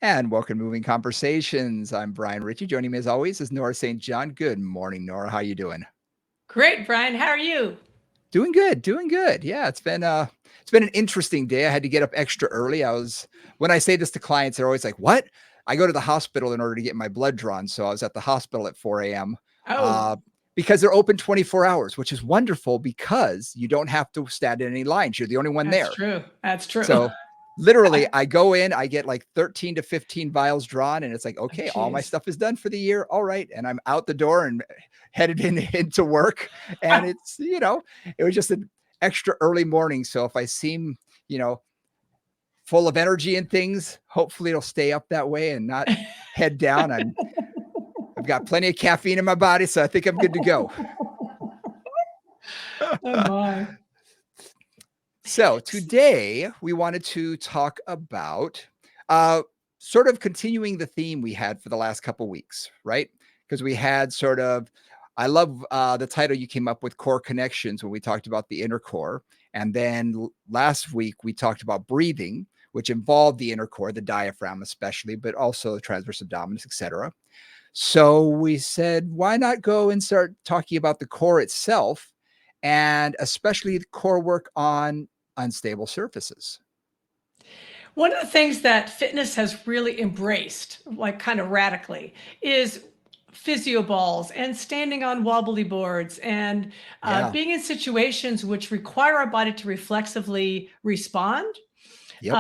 And welcome to Moving Conversations. I'm Brian Ritchie. Joining me as always is Nora St. John. Good morning, Nora. How you doing? Great, Brian. How are you? Doing good, doing good. Yeah, it's been an interesting day. I had to get up extra early. When I say this to clients, they're always like, "What?" I go to the hospital in order to get my blood drawn, so I was at the hospital at 4 a.m. Oh, Uh, because they're open 24 hours, which is wonderful because you don't have to stand in any lines. You're the only one that's there. true. That's true. So literally, I go in, I get like 13 to 15 vials drawn, and it's like, okay, all my Jeez. stuff is done for the year. All right. And I'm out the door and headed into work. And it was just an extra early morning. So if I seem, you know, full of energy and things, hopefully it'll stay up that way and not head down. I've got plenty of caffeine in my body, so I think I'm good to go. Oh my. So today we wanted to talk about uh, sort of continuing the theme we had for the last couple weeks, right? Because we had sort of, I love the title you came up with, Core Connections, when we talked about the inner core. And then last week we talked about breathing, which involved the inner core, the diaphragm especially, but also the transverse abdominis, etc. So we said, why not go and start talking about the core itself, and especially the core work on unstable surfaces. One of the things that fitness has really embraced, like kind of radically, is physio balls and standing on wobbly boards and Yeah. being in situations which require our body to reflexively respond. Yep.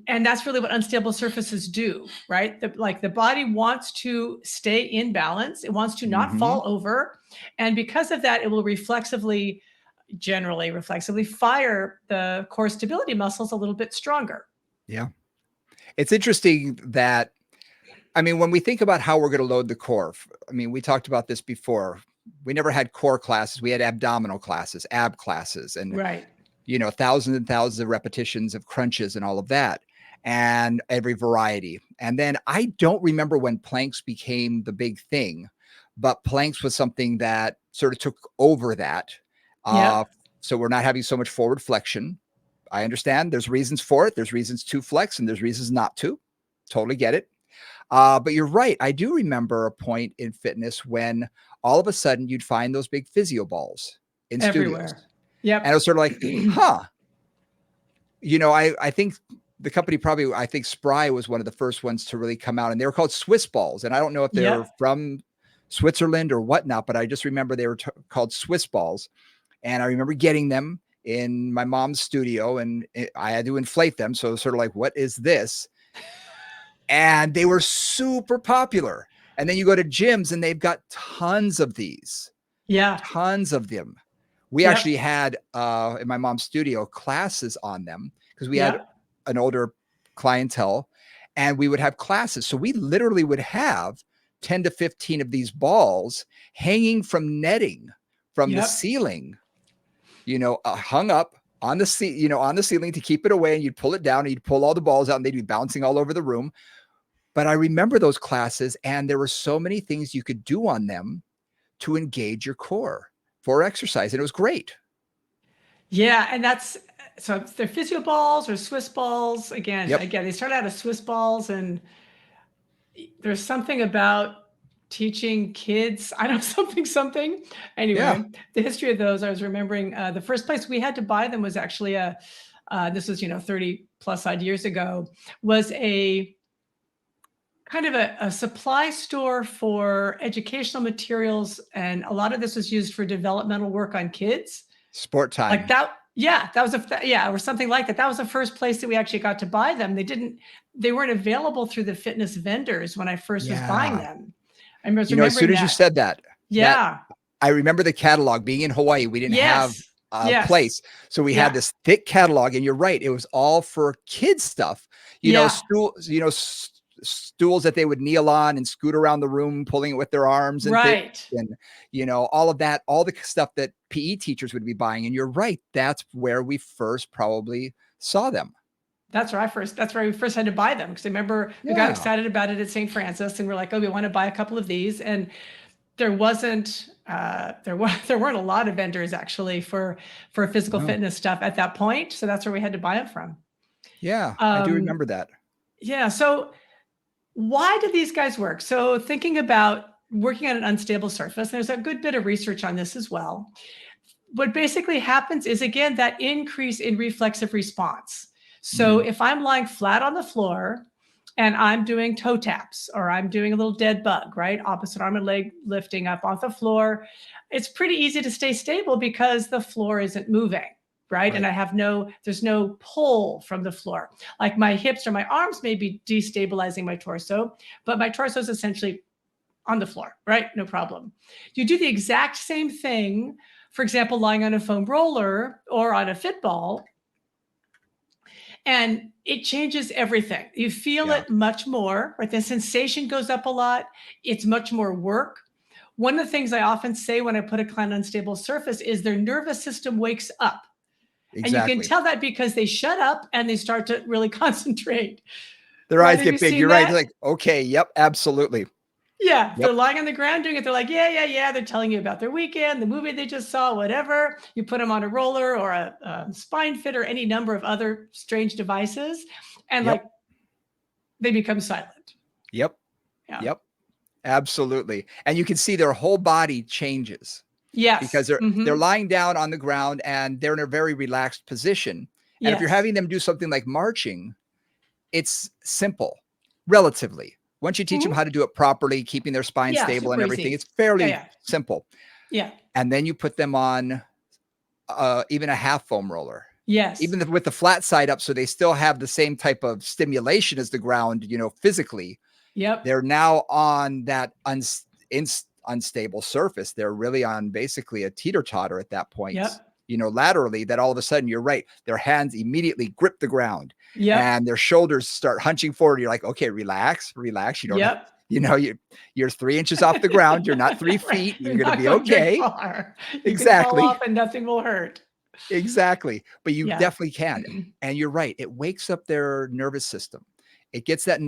And that's really what unstable surfaces do, right? Like the body wants to stay in balance. It wants to not Hmm. fall over. And because of that, it will generally reflexively fire the core stability muscles a little bit stronger. Yeah. It's interesting that, I mean, when we think about how we're going to load the core, I mean, we talked about this before. We never had core classes. We had abdominal classes, ab classes, and, Right. thousands and thousands of repetitions of crunches and all of that, and every variety. And then I don't remember when planks became the big thing, but planks was something that sort of took over that. Uh, Yep. so we're not having so much forward flexion. I understand there's reasons for it. There's reasons to flex and there's reasons not to. Totally get it. But you're right. I do remember a point in fitness when all of a sudden you'd find those big physio balls in studios. Everywhere. And it was Yep. sort of like, huh, I think the company probably, I think Spry was one of the first ones to really come out, and they were called Swiss balls. And I don't know if they're Yep. from Switzerland or whatnot, but I just remember they were called Swiss balls. And I remember getting them in my mom's studio, and I had to inflate them. So it was sort of like, what is this? And they were super popular. And then you go to gyms and they've got tons of these, Yeah. tons of them. We actually Yep. had in my mom's studio classes on them because we had Yep. an older clientele, and we would have classes. So we literally would have 10 to 15 of these balls hanging from netting from the Yep. ceiling, hung up on on the ceiling to keep it away. And you'd pull it down and you'd pull all the balls out and they'd be bouncing all over the room. But I remember those classes, and there were so many things you could do on them to engage your core for exercise. And it was great. Yeah. And that's so they're physio balls or Swiss balls. Again, Yep. again, they started out as Swiss balls, and there's something about teaching kids, I know something. Yeah. Anyway, the history of those, I was remembering the first place we had to buy them was actually this was, 30 plus odd years ago, was a kind of a supply store for educational materials. And a lot of this was used for developmental work on kids. Sport Like time. that, yeah, that was or something like that. That was the first place that we actually got to buy them. They weren't available through the fitness vendors when I first was buying Yeah. them. I was As soon remembering as you that. said that Yeah. I remember the catalog. Being in Hawaii, we didn't have Yes. a Yes. place. So we had Yeah. this thick catalog, and you're right, it was all for kids stuff. Yeah. Stools that they would kneel on and scoot around the room, pulling it with their arms and things, Right. and all of that, all the stuff that PE teachers would be buying. And you're right, that's where we first probably saw them. That's where we first had to buy them, because I remember we got Yeah. excited about it at St. Francis, and we're like, oh, we want to buy a couple of these. And there wasn't there weren't a lot of vendors actually for physical No. fitness stuff at that point. So that's where we had to buy it from. Yeah, I do Um, remember that. yeah. So Why do these guys work? So thinking about working on an unstable surface, there's a good bit of research on this as well. What basically happens is, again, that increase in reflexive response. So Mhm. if I'm lying flat on the floor and I'm doing toe taps, or I'm doing a little dead bug, right? Opposite arm and leg lifting up off the floor, it's pretty easy to stay stable because the floor isn't moving, right? And Right. I have there's no pull from the floor. Like my hips or my arms may be destabilizing my torso, but my torso is essentially on the floor, right? No problem. You do the exact same thing, for example, lying on a foam roller or on a fit ball, and it changes everything. You feel Yeah. it much more, right? The sensation goes up a lot. It's much more work. One of the things I often say when I put a client on unstable surface is their nervous system wakes up. And you can Exactly. tell that because they shut up and they start to really concentrate. Their Right? eyes Have you get big. seen You're right. They're that? like, "Okay, yep, absolutely. Yeah, if Yep, they're lying on the ground doing it, they're like, yeah, yeah, yeah. They're telling you about their weekend, the movie they just saw, whatever. You put them on a roller or a spine fit or any number of other strange devices, and yep, like they become silent. yep, Yeah. yep, absolutely." And you can see their whole body changes Yes. because they're Hmm. lying down on the ground and they're in a very relaxed position. And if you're Yes. having them do something like marching, it's simple, relatively. Once you teach them Hmm. how to do it properly, keeping their spine Yeah. stable and Super everything, easy. it's Yeah. fairly Yeah. simple. Yeah. And then you put them on even a half foam roller, Yes. even with the flat side up, so they still have the same type of stimulation as the ground, physically. Yep. They're now on that unstable surface. They're really on basically a teeter totter at that point, Yep. laterally, that all of a sudden, you're right, their hands immediately grip the ground Yep. and their shoulders start hunching forward. You're like, okay, relax, relax. You don't have, Yep. you're 3 inches off the ground. You're not 3 feet. You're You're going to not be going very okay. far. You can fall Exactly. off and nothing will hurt. Exactly, but you Yeah. definitely can, and you're right, it wakes up their nervous system. It gets that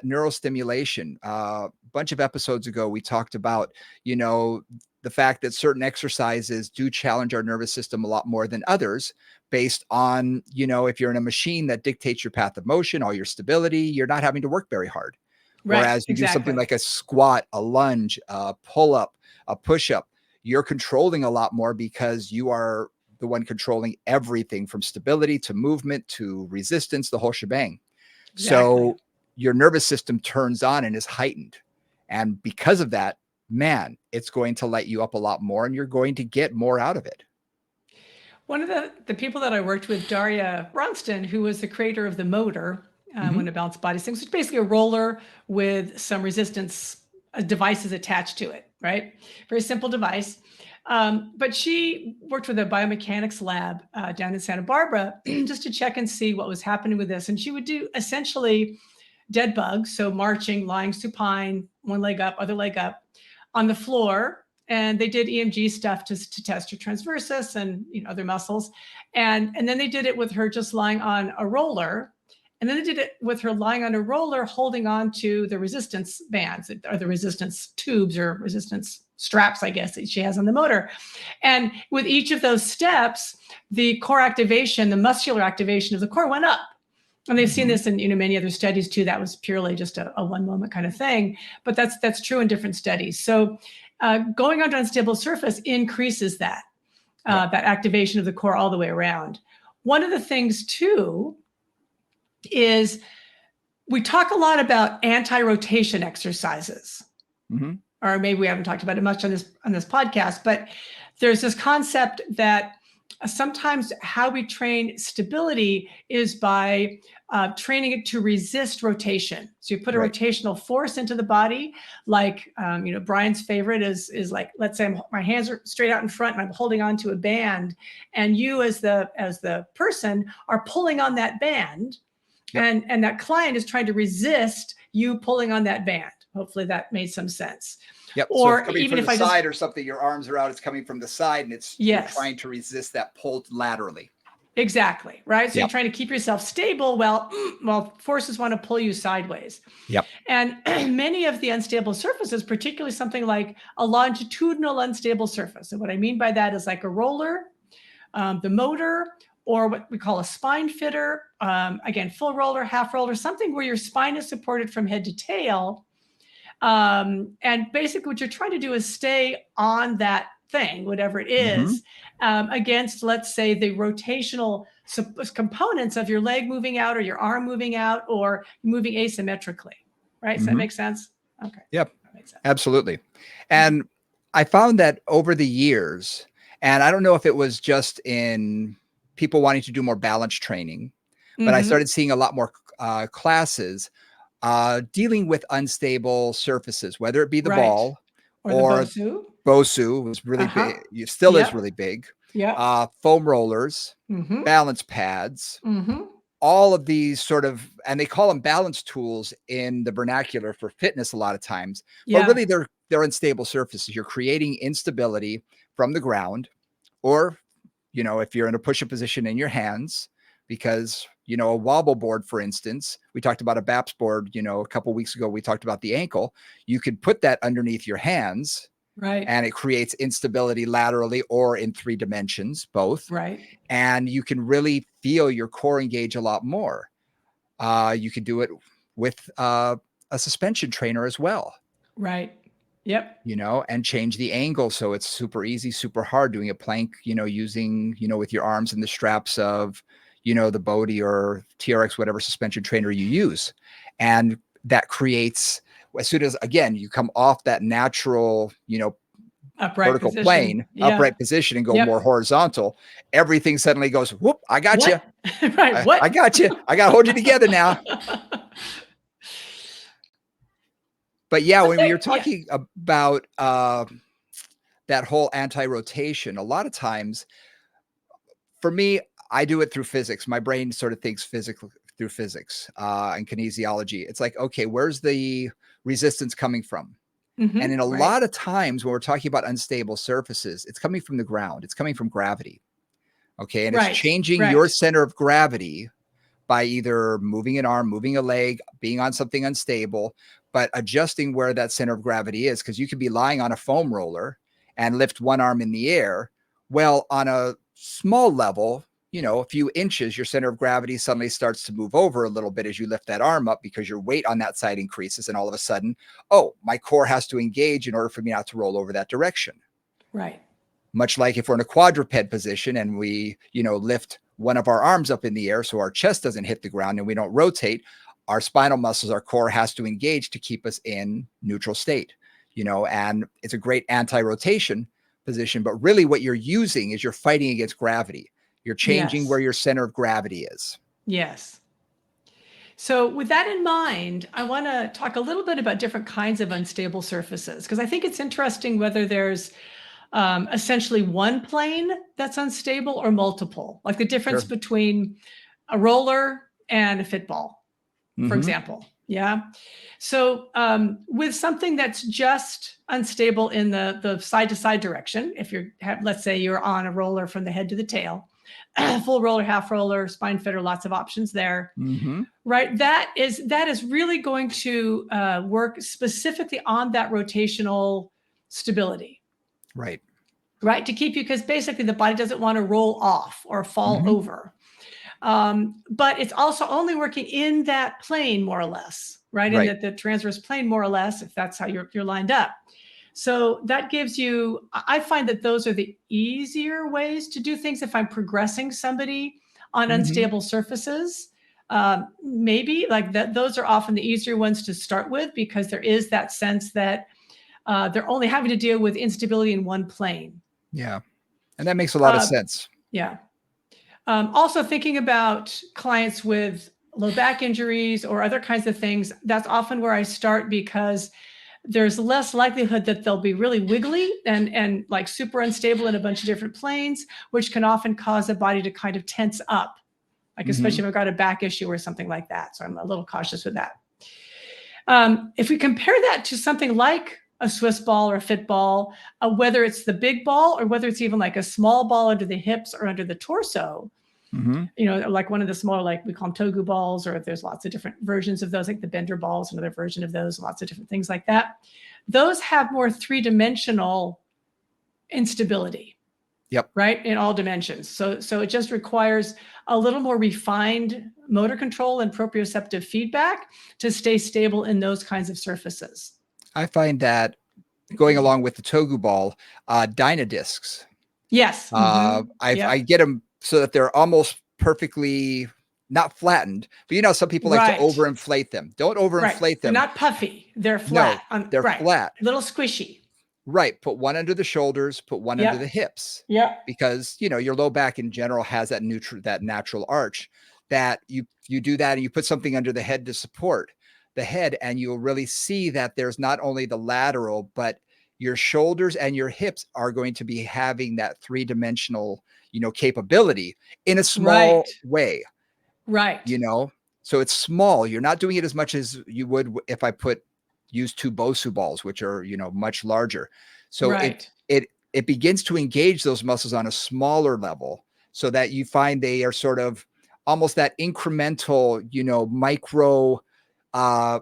neural stimulation. A bunch of episodes ago, we talked about, you know, the fact that certain exercises do challenge our nervous system a lot more than others based on, if you're in a machine that dictates your path of motion, all your stability, you're not having to work very hard. Right. Whereas you do something Exactly. like a squat, a lunge, a pull-up, a push-up, you're controlling a lot more because you are the one controlling everything from stability to movement to resistance, the whole shebang. Exactly. So your nervous system turns on and is heightened. And because of that, man, it's going to light you up a lot more and you're going to get more out of it. One of the people that I worked with, Daria Ronston, who was the creator of the MOTR, Mhm. when a balanced body things, which is basically a roller with some resistance devices attached to it, right? Very simple device. But she worked with a biomechanics lab down in Santa Barbara just to check and see what was happening with this. And she would do essentially dead bugs, so marching, lying supine, one leg up, other leg up, on the floor. And they did EMG stuff to test her transversus and other muscles. And then they did it with her just lying on a roller. And then they did it with her lying on a roller, holding on to the resistance bands or the resistance tubes or resistance straps, I guess, that she has on the motor. And with each of those steps, the core activation, the muscular activation of the core went up. And they've seen Mhm. this in many other studies too. That was purely just a one moment kind of thing, but that's true in different studies. So going onto unstable surface increases Yep. that activation of the core all the way around. One of the things too is we talk a lot about anti-rotation exercises, Mhm. or maybe we haven't talked about it much on this podcast, but there's this concept that sometimes how we train stability is by training it to resist rotation. So you put a Right. rotational force into the body, like Brian's favorite is like, let's say my hands are straight out in front and I'm holding on to a band, and you as the person are pulling on that band, Yep. and that client is trying to resist you pulling on that band. Hopefully that made some sense. Yep. So it's Or coming even from if the I just side or something, your arms are out, it's coming from the side and you're yes. trying to resist that pull laterally. Exactly, right? So you're Yep. trying to keep yourself stable. Well, forces want to pull you sideways. Yep. And many of the unstable surfaces, particularly something like a longitudinal unstable surface. And what I mean by that is like a roller, the motor, or what we call a spine fitter. Again, full roller, half roller, something where your spine is supported from head to tail. And basically what you're trying to do is stay on that thing, whatever it is, against, let's say, the rotational components of your leg moving out or your arm moving out or moving asymmetrically, right? Does that make sense? Okay. Yep. That makes sense. Absolutely. And I found that over the years, and I don't know if it was just in people wanting to do more balance training, but I started seeing a lot more classes dealing with unstable surfaces, whether it be the ball or the Bosu. Bosu was really big. It still is really big. Yeah. Foam rollers, balance pads, all of these sort of, and they call them balance tools in the vernacular for fitness a lot of times, but really they're unstable surfaces. You're creating instability from the ground, or, you know, if you're in a push-up position in your hands, because, you know, a wobble board, for instance, we talked about a BAPS board, you know, a couple of weeks ago, we talked about the ankle. You could put that underneath your hands, and it creates instability laterally or in 3 dimensions, both. And you can really feel your core engage a lot more. You can do it with a suspension trainer as well. You know, and change the angle. So it's super easy, super hard doing a plank, you know, using, you know, with your arms and the straps of, you know, the Bodhi or TRX, whatever suspension trainer you use. And that creates, as soon as, again, you come off that natural, you know, upright vertical position. plane, upright position, and go more horizontal, everything suddenly goes, whoop, I got you. I got you. I got to hold you together now. But yeah, when we were talking about that whole anti-rotation, a lot of times, for me, I do it through physics. My brain sort of thinks through physics and kinesiology. It's like, okay, where's the resistance coming from? And in a lot of times when we're talking about unstable surfaces, it's coming from the ground. It's coming from gravity. Okay. And it's changing your center of gravity by either moving an arm, moving a leg, being on something unstable, but adjusting where that center of gravity is. Because you could be lying on a foam roller and lift one arm in the air. Well, on a small level, you know, a few inches, your center of gravity suddenly starts to move over a little bit as you lift that arm up because your weight on that side increases. And all of a sudden, oh, my core has to engage in order for me not to roll over that direction. Much like if we're in a quadruped position and we, you know, lift one of our arms up in the air so our chest doesn't hit the ground and we don't rotate, our spinal muscles, our core has to engage to keep us in neutral state, you know, and it's a great anti-rotation position. But really what you're using is you're fighting against gravity. You're changing where your center of gravity is. So with that in mind, I want to talk a little bit about different kinds of unstable surfaces, because I think it's interesting whether there's essentially one plane that's unstable or multiple, like the difference between a roller and a fitball, for example. So with something that's just unstable in the side to side direction, if you're, let's say you're on a roller from the head to the tail, full roller, half roller, spine fitter, lots of options there. Right. That is really going to work specifically on that rotational stability. Right. To keep you, because basically the body doesn't want to roll off or fall over. But it's also only working in that plane, more or less, right? In the transverse plane, more or less, if that's how you're lined up. So that gives you, I find that those are the easier ways to do things if I'm progressing somebody on unstable surfaces. Maybe like that, those are often the easier ones to start with, because there is that sense that they're only having to deal with instability in one plane. Yeah. And that makes a lot of sense. Yeah. Also thinking about clients with low back injuries or other kinds of things, that's often where I start, because there's less likelihood that they'll be really wiggly and like super unstable in a bunch of different planes, which can often cause the body to kind of tense up, like especially if I've got a back issue or something like that. So I'm a little cautious with that. If we compare that to something like a Swiss ball or a fit ball, whether it's the big ball or whether it's even like a small ball under the hips or under the torso, you know, like one of the smaller, like we call them togu balls, or there's lots of different versions of those, like the bender balls, another version of those, lots of different things like that. Those have more three-dimensional instability. Yep. right? In all dimensions. So it just requires a little more refined motor control and proprioceptive feedback to stay stable in those kinds of surfaces. I find that going along with the Togu ball, Dyna discs. Yes. I Yep. get them so that they're almost perfectly not flattened, but some people like to Right. overinflate them. Don't Right. overinflate They're them. not puffy. They're No, flat. they're Right. flat. Little squishy. Right. Put one under the shoulders, put one under the Yep. hips, Yep. because your low back in general has that natural arch, that you do that and you put something under the head to support the head, and you'll really see that there's not only the lateral, but your shoulders and your hips are going to be having that three-dimensional, capability in a Right. small way, Right. you know? So it's small. You're not doing it as much as you would if I use two Bosu balls, which are, much larger. So Right. it begins to engage those muscles on a smaller level, so that you find they are sort of almost that incremental, micro uh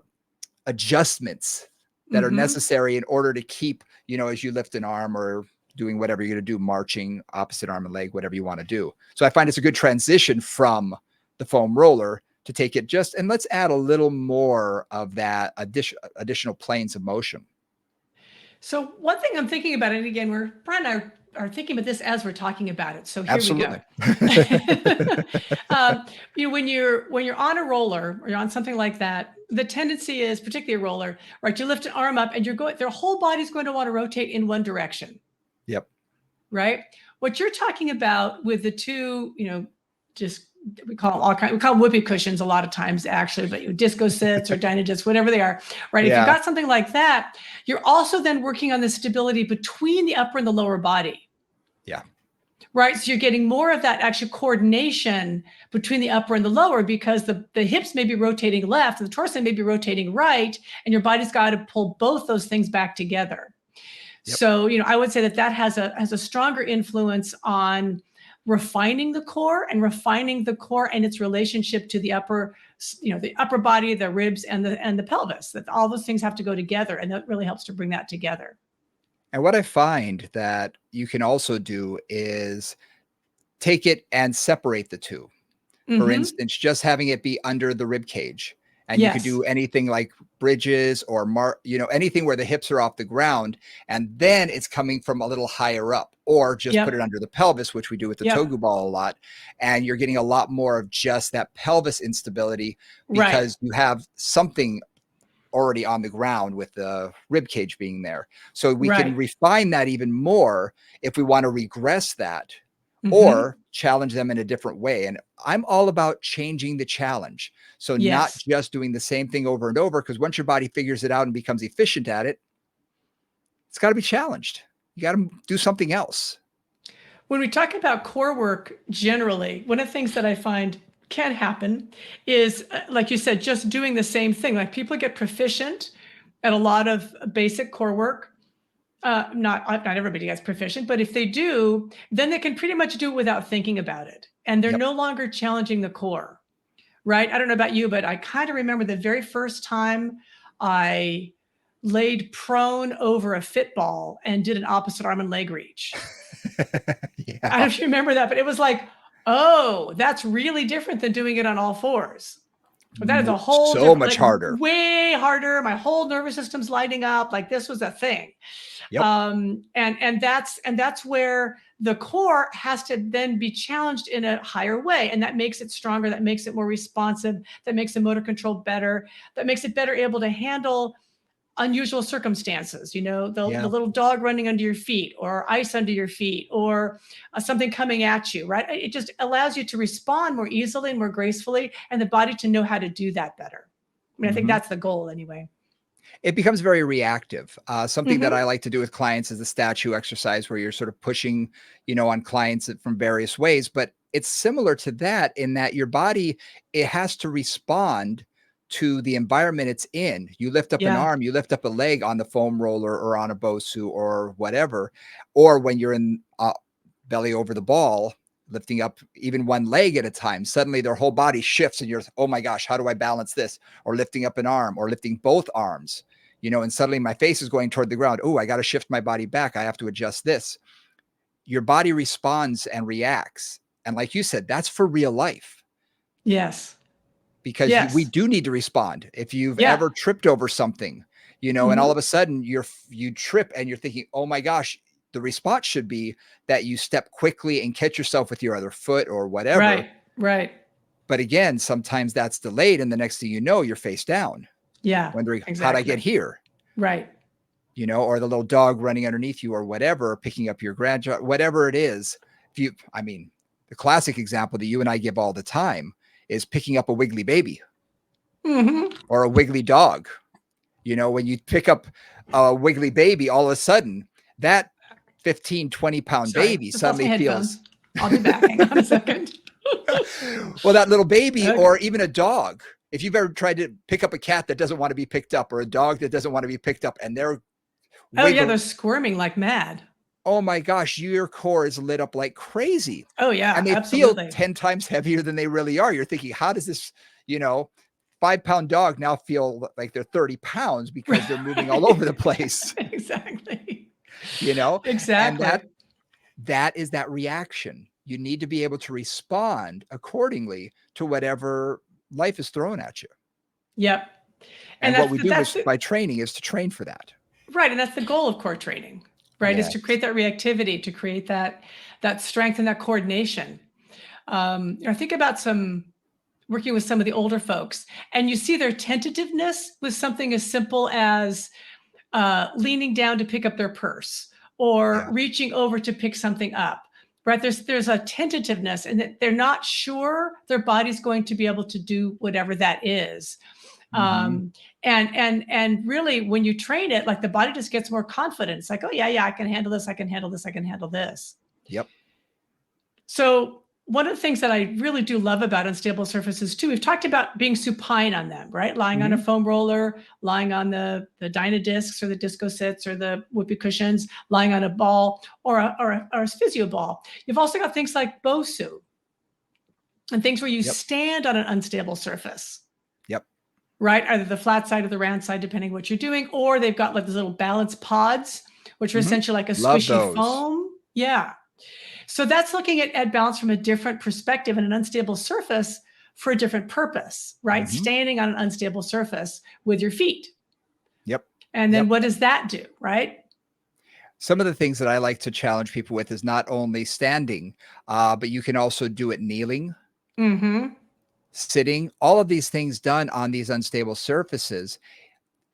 adjustments that are Mm-hmm. necessary in order to keep, as you lift an arm or doing whatever you're going to do, marching, opposite arm and leg, whatever you want to do. So I find it's a good transition from the foam roller to take it just, and let's add a little more of that additional planes of motion. So one thing I'm thinking about, and again, Brian and I are thinking about this as we're talking about it. So here we go. Absolutely. um, when you're on a roller or you're on something like that, the tendency is, particularly a roller, right? You lift an arm up and their whole body's going to want to rotate in one direction, Yep. right? What you're talking about with the two, just we call them we call them whoopee cushions a lot of times actually, but disco sits or Dynagist, whatever they are, right? If you've Yeah. got something like that, you're also then working on the stability between the upper and the lower body. Yeah. Right. So you're getting more of that actual coordination between the upper and the lower, because the hips may be rotating left and the torso may be rotating right, and your body's got to pull both those things back together. Yep. So, I would say that has a stronger influence on refining the core and its relationship to the upper, the upper body, the ribs and the pelvis, that all those things have to go together. And that really helps to bring that together. And what I find that you can also do is take it and separate the two. For Mm-hmm. instance, just having it be under the rib cage. And you could Yes. do anything like bridges or anything where the hips are off the ground, and then it's coming from a little higher up, or just put it Yep. under the pelvis, which we do with the Yep. Togu ball a lot. And you're getting a lot more of just that pelvis instability, Right. because you have something already on the ground with the rib cage being there. So we can Right. refine that even more if we want to regress that Mm-hmm. or challenge them in a different way. And I'm all about changing the challenge. So not Yes. just doing the same thing over and over, because once your body figures it out and becomes efficient at it, it's got to be challenged. You got to do something else. When we talk about core work generally, one of the things that I find can happen is, like you said, just doing the same thing. Like people get proficient at a lot of basic core work. Not everybody gets proficient, but if they do, then they can pretty much do it without thinking about it. And they're Yep. no longer challenging the core, right? I don't know about you, but I kind of remember the very first time I laid prone over a fit ball and did an opposite arm and leg reach. I don't Yeah. know if you remember that, but it was like, oh, that's really different than doing it on all fours. But that is a whole So different, much like harder. way harder. My whole nervous system's lighting up. Like this was a thing. Yep. And that's where the core has to then be challenged in a higher way. And that makes it stronger, that makes it more responsive, that makes the motor control better, that makes it better able to handle unusual circumstances, the Yeah. little dog running under your feet or ice under your feet or something coming at you, right? It just allows you to respond more easily and more gracefully, and the body to know how to do that better. I mean, I think Mhm. that's the goal anyway. It becomes very reactive. Something that I Mm-hmm. like to do with clients is the statue exercise, where you're sort of pushing, on clients from various ways. But it's similar to that in that your body, it has to respond to the environment it's in. You lift up an Yeah. arm, you lift up a leg on the foam roller or on a Bosu or whatever, or when you're in belly over the ball, lifting up even one leg at a time, suddenly their whole body shifts and you're, oh my gosh, how do I balance this? Or lifting up an arm or lifting both arms, and suddenly my face is going toward the ground. Oh, I got to shift my body back. I have to adjust this. your body responds and reacts. And like you said, that's for real life. Yes. Because we Yes. do need to respond. If you've Yeah. ever tripped over something, and all Mhm. of a sudden you trip and you're thinking, oh my gosh, the response should be that you step quickly and catch yourself with your other foot or whatever. Right. Right. But again, sometimes that's delayed. And the next thing you know, you're face down, Yeah. wondering, how'd I get Exactly. here? Right. Or the little dog running underneath you or whatever, picking up your grandchild, whatever it is. The classic example that you and I give all the time is picking up a wiggly baby Mhm. or a wiggly dog. When you pick up a wiggly baby, all of a sudden that 15, 20-pound Sorry. baby Just lost my suddenly headphones. feels I'll be back. Hang on a second. well, that little baby or Okay. even a dog. If you've ever tried to pick up a cat that doesn't want to be picked up or a dog that doesn't want to be picked up and they're Oh, yeah, wiggle, they're squirming like mad. oh my gosh, your core is lit up like crazy. Oh, yeah, And they feel absolutely. 10 times heavier than they really are. You're thinking, how does this, 5-pound dog now feel like they're 30 pounds because they're moving all over the place, Exactly. you know? And Exactly. that is that reaction. You need to be able to respond accordingly to whatever life is thrown at you. Yep. And And what that's we the do that's the by training is to train for that. right, and that's the goal of core training, right? Is Yes. to create that reactivity, to create that strength and that coordination. Think about working with some of the older folks, and you see their tentativeness with something as simple as leaning down to pick up their purse or Yeah. reaching over to pick something up. Right? There's a tentativeness, and that they're not sure their body's going to be able to do whatever that is. Mhm. And really, when you train it, like the body just gets more confident. It's like, oh yeah, I can handle this. I can handle this. I can handle this. Yep. So one of the things that I really do love about unstable surfaces too, we've talked about being supine on them, right? Lying on a Mhm. foam roller, lying on the Dyna discs or the disco sits or the whoopee cushions, lying on a ball or a physio ball. You've also got things like Bosu and things where you Yep. stand on an unstable surface, Yep. right? Either the flat side or the round side, depending what you're doing, or they've got like these little balance pods, which are Mhm. essentially like a Love squishy those. foam. Yeah. So that's looking at balance from a different perspective and an unstable surface for a different purpose, right? Mhm. Standing on an unstable surface with your feet. Yep. And then Yep. what does that do, right? Some of the things that I like to challenge people with is not only standing, but you can also do it kneeling, Mm-hmm. sitting, all of these things done on these unstable surfaces.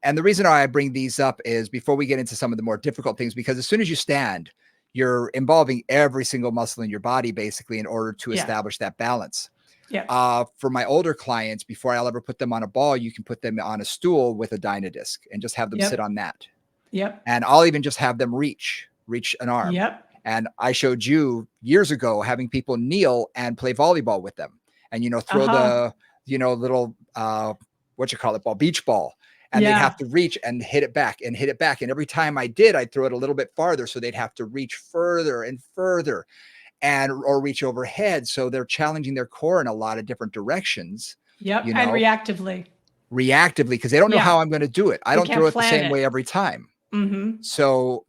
And the reason why I bring these up is before we get into some of the more difficult things, because as soon as you stand, you're involving every single muscle in your body basically in order to Yeah. establish that balance. Yeah. For my older clients, before I'll ever put them on a ball, you can put them on a stool with a Dyna disc and just have them sit Yep. on that. Yep. And I'll even just have them reach an arm. Yep. And I showed you years ago having people kneel and play volleyball with them and, throw Uh-huh. the, little, what you call it, ball, beach ball. And they'd Yeah. have to reach and hit it back and hit it back. And every time I did, I'd throw it a little bit farther. So they'd have to reach further and further or reach overhead. So they're challenging their core in a lot of different directions, Yep. you And know, reactively. reactively, because they don't know Yeah. how I'm going to do it. I They don't can't throw it the plan same it. way every time. Mm-hmm. So,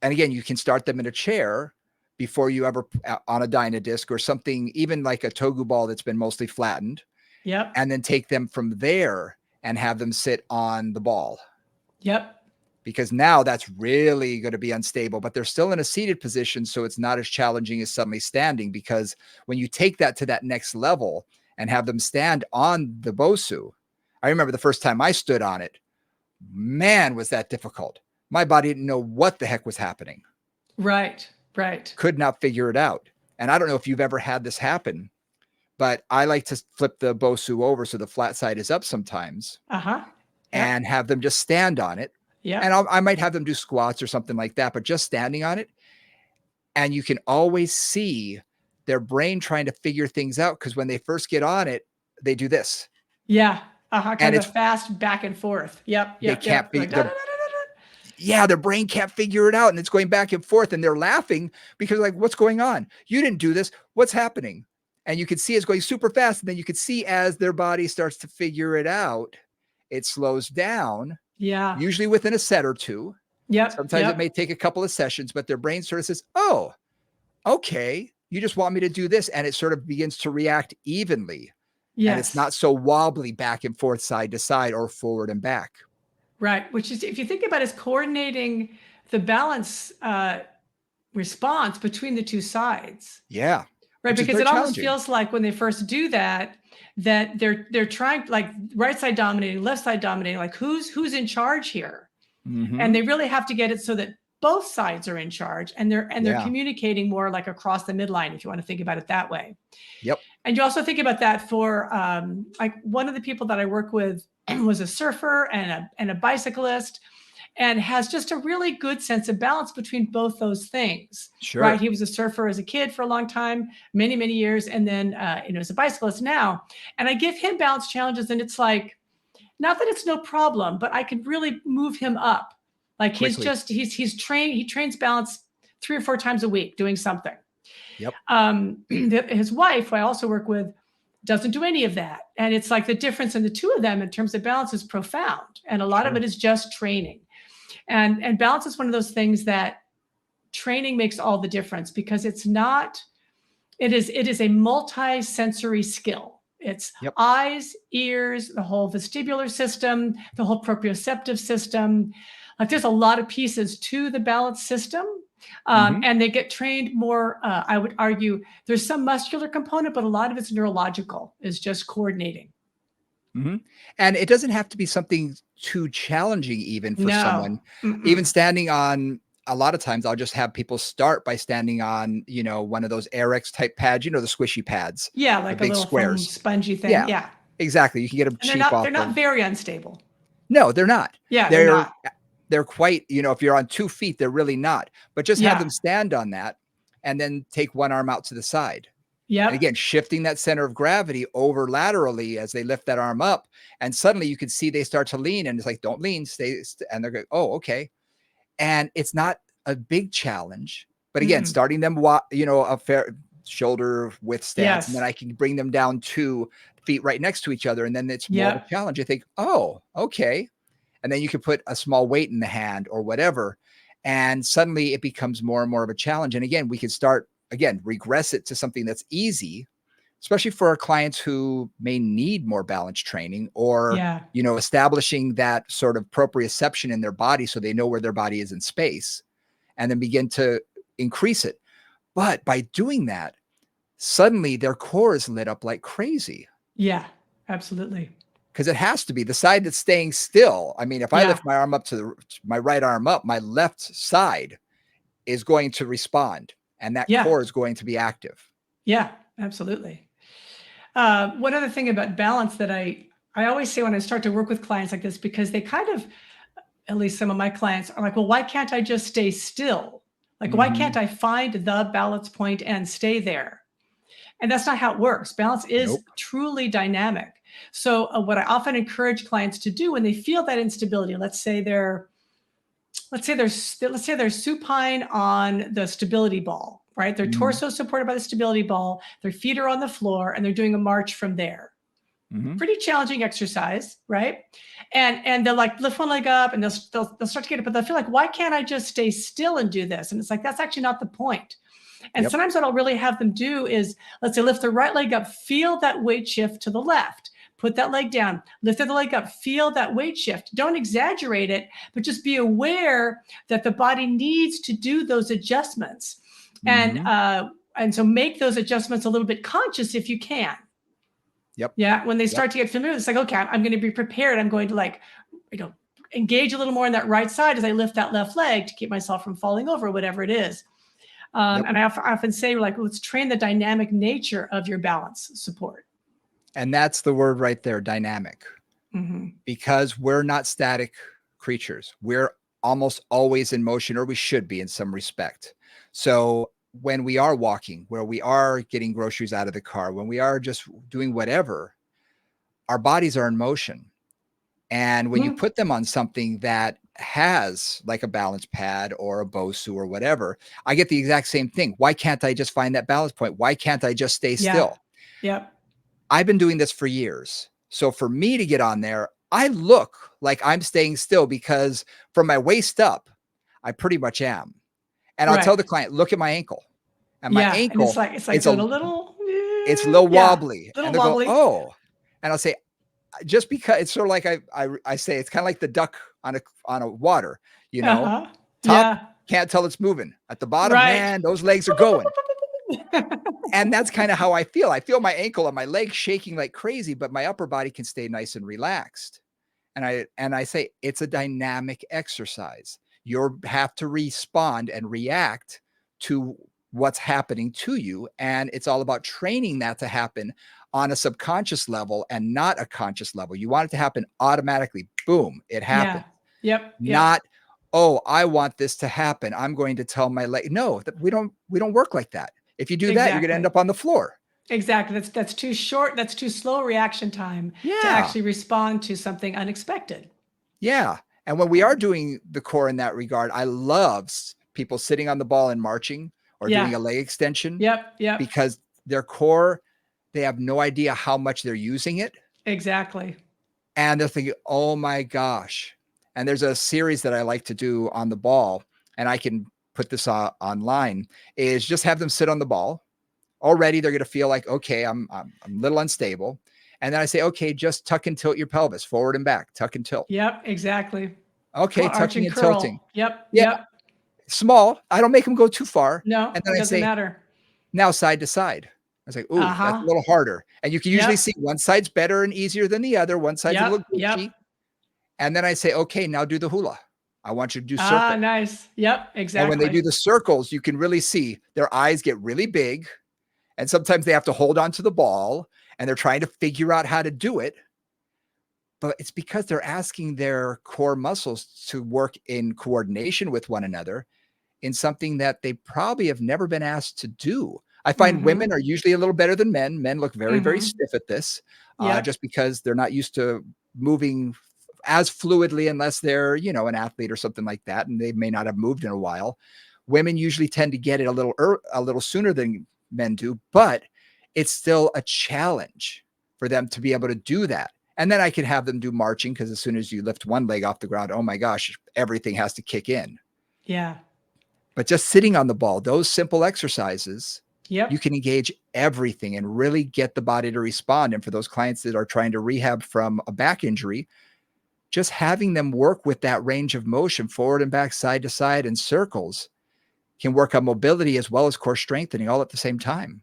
and again, you can start them in a chair before you ever on a Dyna disc or something, even like a Togu ball that's been mostly flattened, Yep. and then take them from there and have them sit on the ball. Yep. Because now that's really going to be unstable, but they're still in a seated position. So it's not as challenging as suddenly standing, because when you take that to that next level and have them stand on the Bosu, I remember the first time I stood on it, man, was that difficult. My body didn't know what the heck was happening. Right. Right. Could not figure it out. And I don't know if you've ever had this happen, but I like to flip the Bosu over so the flat side is up sometimes Uh-huh. Yep. and have them just stand on it. And Yep. I might have them do squats or something like that, but just standing on it. And you can always see their brain trying to figure things out, because when they first get on it, they do this. Yeah. Uh-huh. And Kind of it's a fast back and forth. Yep. they Yep. can't Yep. be Like, da, da, their da, da, da. their brain can't figure it out. And it's going back and forth. And they're laughing because, like, what's going on? You didn't do this. What's happening? And you can see it's going super fast. And then you can see as their body starts to figure it out, it slows down, Yeah. usually within a set or two. Yep. Sometimes it may Yep. take a couple of sessions, but their brain sort of says, oh, okay, you just want me to do this. And it sort of begins to react evenly. And it's Yes. not so wobbly back and forth, side to side, or forward and back. Right. Which is, if you think about it, is coordinating the balance response between the two sides. Yeah. Right, Which is because very it almost challenging. feels like when they first do that, that they're trying, like, right side dominating, left side dominating, like who's in charge here? And Hmm. they really have to get it so that both sides are in charge, and they're Yeah. communicating more like across the midline, if you want to think about it that way. Yep. And you also think about that for like one of the people that I work with was a surfer and a bicyclist, and has just a really good sense of balance between both those things. Right, Sure. he was a surfer as a kid for a long time, many years, and then as a bicyclist now. And I give him balance challenges, and it's like, not that it's no problem, but I could really move him up. Like Quickly. he's trained, he trains balance 3 or 4 times a week doing something. Yep. His wife, who I also work with, doesn't do any of that. And it's like the difference in the two of them in terms of balance is profound. And a lot of Sure. it is just training. And balance is one of those things that training makes all the difference, because it's not, it is a multi-sensory skill. It's Yep. eyes, ears, the whole vestibular system, the whole proprioceptive system. Like, there's a lot of pieces to the balance system. Hmm. And they get trained more. I would argue there's some muscular component, but a lot of it's neurological, is just coordinating. Hmm. And it doesn't have to be something too challenging, even for No. someone. Even Mm-mm. standing on, a lot of times I'll just have people start by standing on, one of those Airx type pads, the squishy pads, Yeah, the like a big little foam squares. spongy thing. Yeah, Yeah. exactly. You can get them And they're cheap not off they're not of. very unstable. No, they're not. Yeah, they're They're not. they're quite, if you're on 2 feet, they're really not. But just have Yeah. them stand on that and then take one arm out to the side. And Yep. again, shifting that center of gravity over laterally as they lift that arm up. And suddenly you can see they start to lean, and it's like, don't lean, and they're going, oh, okay. And it's not a big challenge. But again, Mm-mm. starting them, a fair shoulder width stance, and then Yes. I can bring them down 2 feet right next to each other. And then it's more of a Yep. challenge. I think, oh, okay. And then you can put a small weight in the hand or whatever. And suddenly it becomes more and more of a challenge. And again, we can start, again, regress it to something that's easy, especially for our clients who may need more balance training, or, Yeah. establishing that sort of proprioception in their body so they know where their body is in space, and then begin to increase it. But by doing that, suddenly their core is lit up like crazy, Yeah. Absolutely. because it has to be the side that's staying still. I mean, if I Yeah. lift my arm up my right arm up, my left side is going to respond, and that Yeah. core is going to be active. Yeah. Absolutely. One other thing about balance that I always say when I start to work with clients like this, because they kind of, at least some of my clients are like, well, why can't I just stay still? Like, why can't Mhm. I find the balance point and stay there? And that's not how it works. Balance is Nope. truly dynamic. So, what I often encourage clients to do when they feel that instability, let's say they're supine on the stability ball, right? Their Mhm. torso is supported by the stability ball, their feet are on the floor, and they're doing a march from there. Mhm. Pretty challenging exercise, right? And they'll like lift one leg up, and they'll start to get it, but they'll feel like, why can't I just stay still and do this? And it's like, that's actually not the point. And Yep. sometimes what I'll really have them do is, let's say, lift the right leg up, feel that weight shift to the left, put that leg down, lift the leg up, feel that weight shift. Don't exaggerate it, but just be aware that the body needs to do those adjustments. And Mhm. so make those adjustments a little bit conscious if you can. Yep. Yeah, when they Yep. start to get familiar, it's like, okay, I'm going to be prepared. I'm going to, like, you know, engage a little more in that right side as I lift that left leg to keep myself from falling over, whatever it is. Yep. And I often say, like, let's train the dynamic nature of your balance support. And that's the word right there, dynamic, Hmm. because we're not static creatures. We're almost always in motion, or we should be in some respect. So when we are walking, where we are getting groceries out of the car, when we are just doing whatever, our bodies are in motion. And when you Hmm. put them on something that has like a balance pad or a Bosu or whatever, I get the exact same thing. Why can't I just find that balance point? Why can't I just stay Yeah. still? Yep. I've been doing this for years. So for me to get on there, I look like I'm staying still, because from my waist up, I pretty much am. And I'll tell Right. the client, look at my ankle. And my Yeah, and ankle, it's like it's doing a a little, it's a little yeah, wobbly. little And they'll go, wobbly. "Oh." And I'll say, just because it's sort of like I say it's kind of like the duck on a water, you know, Uh-huh. top Yeah. can't tell it's moving. At the bottom, Right. man, those legs are going. And that's kind of how I feel. I feel my ankle and my leg shaking like crazy, but my upper body can stay nice and relaxed. And I say it's a dynamic exercise. You have to respond and react to what's happening to you, and it's all about training that to happen on a subconscious level and not a conscious level. You want it to happen automatically. Boom, it Yeah. happens. Yep, yep. Not, oh, I want this to happen. I'm going to tell my leg. No, we don't work like that. If you do that, you're going to end Exactly. up on the floor. Exactly. That's too short, that's too slow reaction time to Yeah. actually respond to something unexpected. Yeah. And when we Yeah. are doing the core in that regard, I love people sitting on the ball and marching or Yeah. doing a leg extension Yep, yep. because their core, they have no idea how much they're using it. Exactly. And they're thinking, oh my gosh. And there's a series that I like to do on the ball, and I can put this online, is just have them sit on the ball. Already they're going to feel like, okay, I'm a little unstable. And then I say, okay, just tuck and tilt your pelvis forward and back, tuck and tilt. Yep, exactly. Okay, Call arch tucking and and tilting. curl. Yep, Yeah, yep. small. I don't make them go too far. No, And then it I doesn't say, matter. now side to side. I was like, ooh, that's a Uh-huh. little harder. And you can usually Yep, see one side's better and easier than the other. One side's a little yep, glitchy. yep. And then I say, okay, now do the hula. I want you to do Ah, circle. nice. Yep, And when they exactly. do the circles, you can really see their eyes get really big. And sometimes they have to hold on to the ball and they're trying to figure out how to do it. But it's because they're asking their core muscles to work in coordination with one another in something that they probably have never been asked to do. I find women Mhm, are usually a little better than men. Men look very, very mhm. stiff at this, Yep. just because they're not used to moving as fluidly unless they're, an athlete or something like that, and they may not have moved in a while. Women usually tend to get it a little sooner than men do, but it's still a challenge for them to be able to do that. And then I can have them do marching because as soon as you lift one leg off the ground, oh my gosh, everything has to kick in. Yeah. But just sitting on the ball, those simple exercises, you Yep. can engage everything and really get the body to respond. And for those clients that are trying to rehab from a back injury, just having them work with that range of motion forward and back, side to side, and circles can work on mobility as well as core strengthening all at the same time.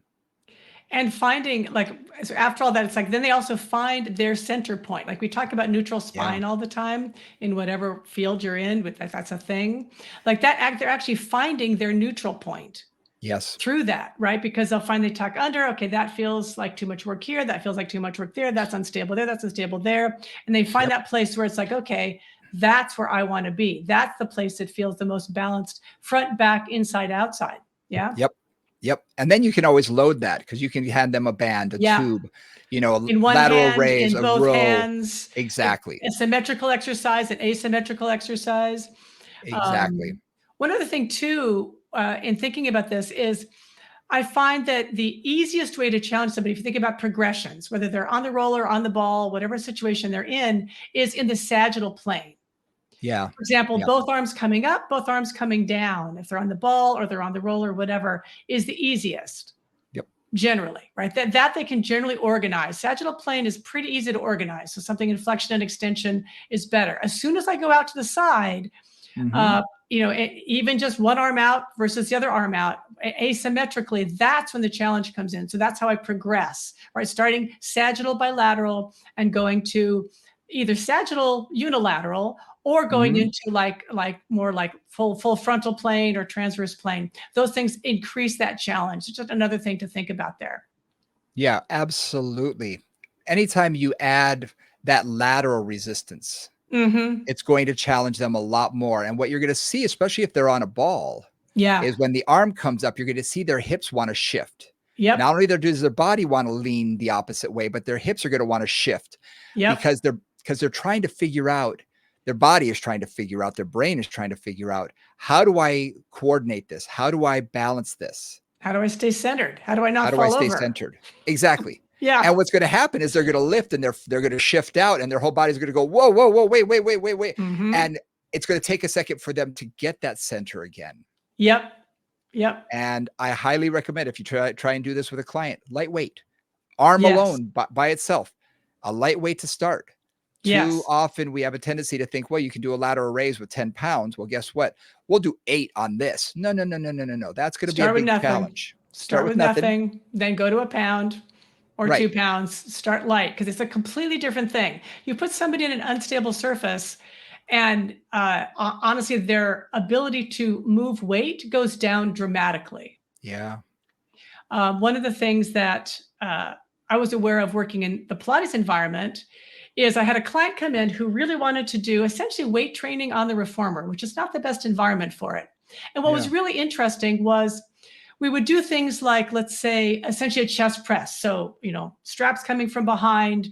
And finding like so after all that, it's like then they also find their center point. Like we talk about neutral Yeah. spine all the time in whatever field you're in, with that's a thing. Like that act, they're actually finding their neutral point Yes. through that, right? Because they'll find they tuck under, okay, that feels like too much work here, that feels like too much work there, that's unstable there, that's unstable there. And they find Yep. that place where it's like, okay, that's where I want to be. That's the place that feels the most balanced, front, back, inside, outside. Yeah. Yep. Yep. And then you can always load that because you can hand them a band, a Yeah. tube, a In one lateral hand, raise, in a both row. hands, Exactly. a symmetrical exercise, an asymmetrical exercise. Exactly. One other thing too, in thinking about this is I find that the easiest way to challenge somebody, if you think about progressions, whether they're on the roller, on the ball, whatever situation they're in, is in the sagittal plane. Yeah. For example, Yeah. both arms coming up, both arms coming down. If they're on the ball or they're on the roller, whatever, is the easiest Yep. generally, right? That they can generally organize. Sagittal plane is pretty easy to organize. So something in flexion and extension is better. As soon as I go out to the side, Hmm. even just one arm out versus the other arm out asymmetrically, that's when the challenge comes in. So that's how I progress, right? Starting sagittal bilateral and going to either sagittal unilateral or going Hmm. into like more like full frontal plane or transverse plane. Those things increase that challenge. It's just another thing to think about there. Yeah, absolutely. Anytime you add that lateral resistance, Hmm. it's going to challenge them a lot more. And what you're going to see, especially if they're on a ball, Yeah. is when the arm comes up, you're going to see their hips want to shift. Yep. Not only does their body want to lean the opposite way, but their hips are going to want to shift Yep. because they're trying to figure out, their body is trying to figure out, their brain is trying to figure out, how do I coordinate this? How do I balance this? How do I stay centered? How do I How not do I fall stay over? centered? Exactly. Yeah. And what's going to happen is they're going to lift and they're going to shift out and their whole body's going to go, whoa, whoa, whoa, wait, wait, wait, wait, wait. Hmm. And it's going to take a second for them to get that center again. Yep. Yep. And I highly recommend, if you try and do this with a client, lightweight. Arm Yes. alone by itself, a lightweight to start. Too Yes. often we have a tendency to think, well, you can do a lateral raise with 10 pounds. Well, guess what? We'll do 8 on this. No, no, no, no, no, no, no. That's going to be a Start with big nothing. challenge. Start Start with with nothing. nothing, then go to a pound or Right. 2 pounds. Start light because it's a completely different thing. You put somebody in an unstable surface, and honestly, their ability to move weight goes down dramatically. Yeah. One of the things that I was aware of working in the Pilates environment is I had a client come in who really wanted to do essentially weight training on the reformer, which is not the best environment for it. And what Yeah. was really interesting was we would do things like, let's say, essentially a chest press. So, straps coming from behind,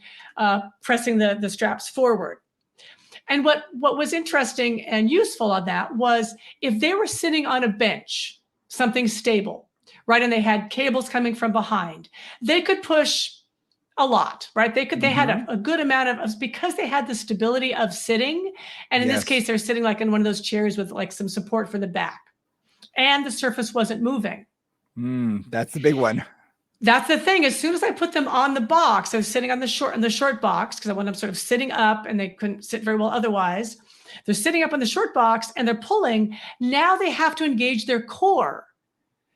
pressing the straps forward. And what was interesting and useful on that was if they were sitting on a bench, something stable, right, and they had cables coming from behind, they could push a lot, right? They had Mhm. a good amount of, because they had the stability of sitting. And in this Yes. case, they're sitting like in one of those chairs with like some support for the back. And the surface wasn't moving. That's the big one. That's the thing. As soon as I put them on the box, I was sitting on the short box because I want them sort of sitting up and they couldn't sit very well otherwise. They're sitting up on the short box and they're pulling. Now they have to engage their core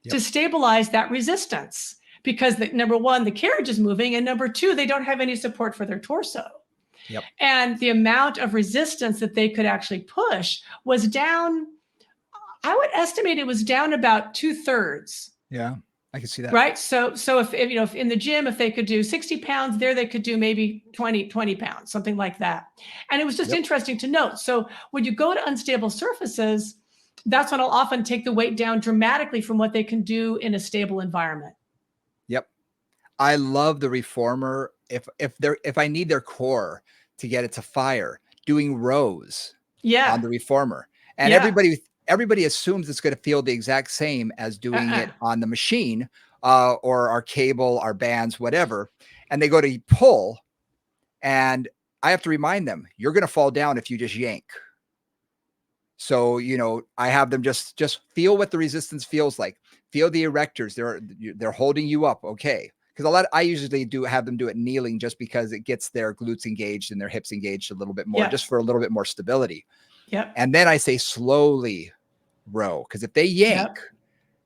Yep. to stabilize that resistance because number one, the carriage is moving, and number two, they don't have any support for their torso. Yep. And the amount of resistance that they could actually push was down. I would estimate it was down about 2/3. Yeah. I can see that. Right. So if in the gym, if they could do 60 pounds there, they could do maybe 20 pounds, something like that. And it was just Yep. interesting to note. So when you go to unstable surfaces, that's when I'll often take the weight down dramatically from what they can do in a stable environment. Yep. I love the reformer. If I need their core to get it to fire, doing rows on Yeah. the reformer. And Yeah. everybody assumes it's going to feel the exact same as doing Uh-uh. it on the machine, or our cable, our bands, whatever. And they go to pull, and I have to remind them, you're going to fall down if you just yank. So, I have them just feel what the resistance feels like. Feel the erectors. They're holding you up. Okay. Because I usually have them do it kneeling just because it gets their glutes engaged and their hips engaged a little bit more, Yeah. just for a little bit more stability. Yep. And then I say slowly row, because if they yank, Yep.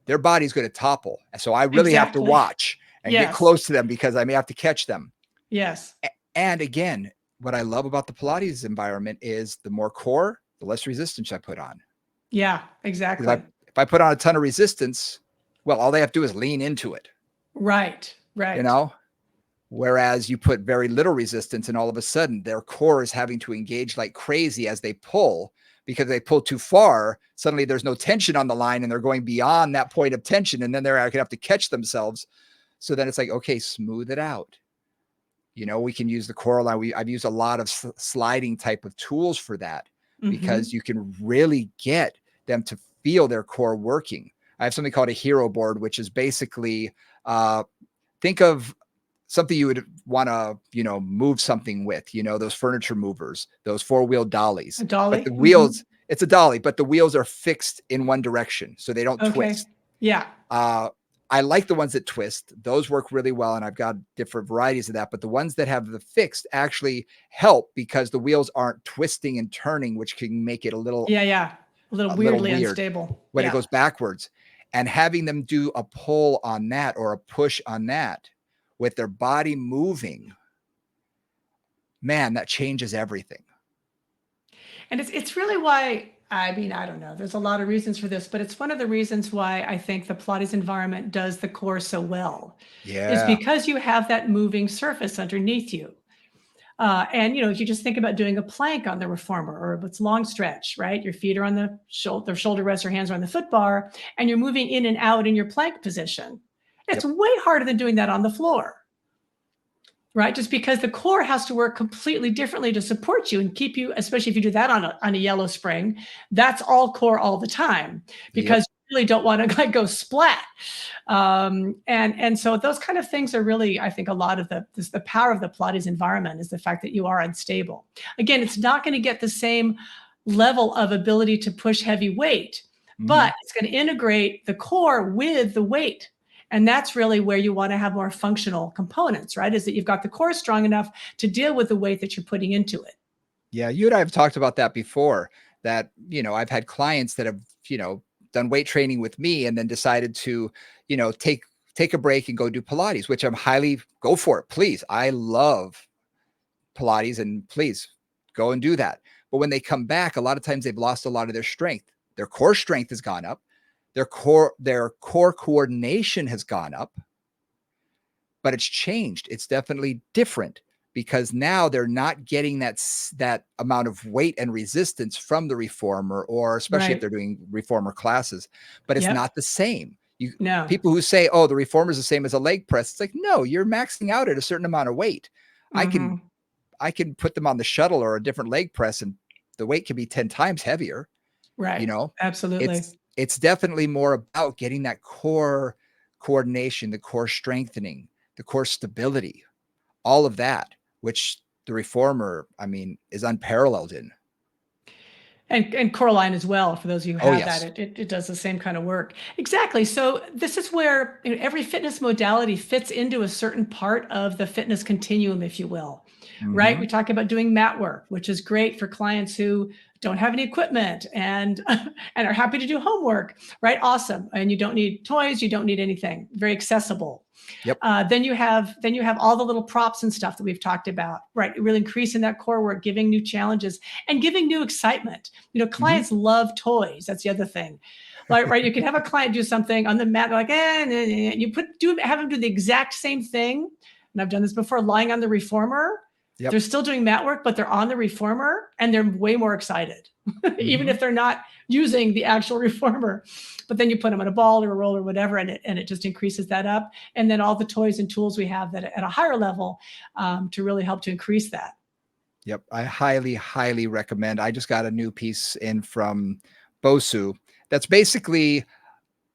their body's going to topple. So I really have to Exactly. watch and get Yes. close to them because I may have to catch them. Yes. And again, what I love about the Pilates environment is the more core, the less resistance I put on. Yeah. Exactly. If I put on a ton of resistance, well, all they have to do is lean into it, Right. you Right. know? Whereas you put very little resistance and all of a sudden their core is having to engage like crazy as they pull, because they pull too far. Suddenly there's no tension on the line and they're going beyond that point of tension. And then they're going to have to catch themselves. So then it's like, okay, smooth it out. We can use the core line. I've used a lot of sliding type of tools for that, because Hmm. you can really get them to feel their core working. I have something called a hero board, which is basically, think of something you would want to, move something with, those furniture movers, those four-wheel dollies. A But dolly. the Hmm. wheels, it's a dolly, but the wheels are fixed in one direction, so they don't Okay. twist. Yeah. Uh, I like the ones that twist. Those work really well, and I've got different varieties of that. But the ones that have the fixed actually help, because the wheels aren't twisting and turning, which can make it a little Yeah. Yeah. A little a little weirdly weird unstable. when it Yeah. goes backwards. And having them do a pull on that or a push on that with their body moving, man, that changes everything. And it's really why, I mean, I don't know. There's a lot of reasons for this, but it's one of the reasons why I think the Pilates environment does the core so well, is Yeah. because you have that moving surface underneath you. And if you just think about doing a plank on the reformer, or if it's long stretch, right? Your feet are on the shoulder rest, your hands are on the foot bar, and you're moving in and out in your plank position. It's Yep. way harder than doing that on the floor, right? Just because the core has to work completely differently to support you and keep you, especially if you do that on a yellow spring, that's all core all the time, Yep. because you really don't want to like go splat. And so those kind of things are really, I think, a lot of the power of the Pilates environment is the fact that you are unstable. Again, it's not going to get the same level of ability to push heavy weight, but Mhm. it's going to integrate the core with the weight. And that's really where you want to have more functional components, right? Is that you've got the core strong enough to deal with the weight that you're putting into it. Yeah, you and I have talked about that before, that, I've had clients that have, done weight training with me and then decided to, take a break and go do Pilates, which I'm highly go for it. Please. I love Pilates and please go and do that. But when they come back, a lot of times they've lost a lot of their strength. Their core strength has gone up. Their core coordination has gone up, but it's changed. It's definitely different because now they're not getting that amount of weight and resistance from the reformer, or especially if Right. they're doing reformer classes, but it's Yep. not the same. You No. People who say, "Oh, the reformer is the same as a leg press," it's like, no, you're maxing out at a certain amount of weight. I can Hmm. I can put them on the shuttle or a different leg press, and the weight can be 10 times heavier. You Right. know, Absolutely. it's definitely more about getting that core coordination, the core strengthening, the core stability, all of that, which the reformer, I mean, is unparalleled in. And Coraline as well, for those of you who Oh, have that, yes. it does the same kind of work. Exactly. So this is where every fitness modality fits into a certain part of the fitness continuum, if you will, right? We Mhm. talk about doing mat work, which is great for clients who don't have any equipment and and are happy to do homework, right? Awesome. And you don't need toys, you don't need anything. Very accessible. Yep. Then you have all the little props and stuff that we've talked about, right? Really increasing that core work, giving new challenges and giving new excitement. Mhm. Clients love toys. That's the other thing. Like, right, you can have a client do something on the mat, like, you have them do the exact same thing. And I've done this before, lying on the reformer. Yep. They're still doing mat work, but they're on the reformer and they're way more excited, even Mhm. if they're not using the actual reformer. But then you put them on a ball or a roll or whatever, and it just increases that up. And then all the toys and tools we have that at a higher level to really help to increase that. Yep. I highly, highly recommend. I just got a new piece in from Bosu that's basically,